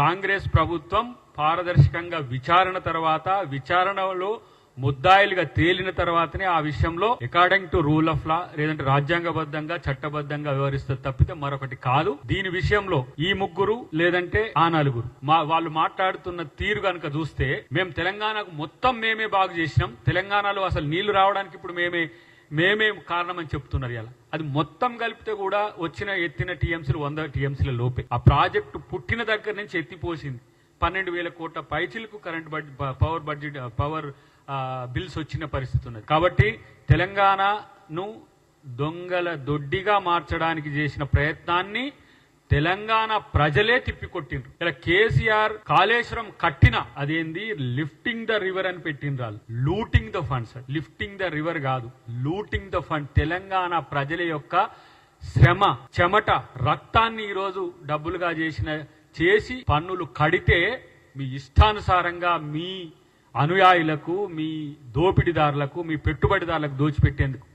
కాంగ్రెస్ ప్రభుత్వం పారదర్శకంగా విచారణలో ముద్దాయిలుగా తేలిన తర్వాతనే ఆ విషయంలో according to rule of law లేదంటే రాజ్యాంగబద్ధంగా చట్టబద్ధంగా వ్యవహరిస్తే తప్పితే మరొకటి కాదు. దీని విషయంలో ఈ ముగ్గురు లేదంటే ఆ నలుగురు వాళ్ళు మాట్లాడుతున్న తీరు కనుక చూస్తే మేము తెలంగాణకు మొత్తం మేమే బాగు చేసినాం, తెలంగాణలో అసలు నీళ్లు రావడానికి ఇప్పుడు మేమే కారణం అని చెప్తున్నారు. ఇలా అది మొత్తం కలిపితే కూడా ఎత్తిన టీఎంసీలు 100 టీఎంసీల లోపే. ఆ ప్రాజెక్టు పుట్టిన దగ్గర నుంచి ఎత్తిపోసింది 12,000 కోట్ల పైచిలకు కరెంట్ పవర్ బిల్స్ వచ్చిన పరిస్థితి ఉన్నది. కాబట్టి తెలంగాణను దొంగల దొడ్డిగా మార్చడానికి చేసిన ప్రయత్నాన్ని తెలంగాణ ప్రజలే తిప్పికొట్టిండ్రు. ఇలా కేసీఆర్ కాళేశ్వరం కట్టిన అదేంది లిఫ్టింగ్ ద రివర్ అని పెట్టిండ్రు. Looting the funds, lifting the river కాదు, లూటింగ్ ద ఫండ్. తెలంగాణ ప్రజల యొక్క శ్రమ, చెమట, రక్తాన్ని ఈరోజు డబ్బులుగా చేసి పన్నులు కడితే మీ ఇష్టానుసారంగా మీ అనుయాయులకు, మీ దోపిడీదారులకు, మీ పెట్టుబడిదారులకు దోచిపెట్టేందుకు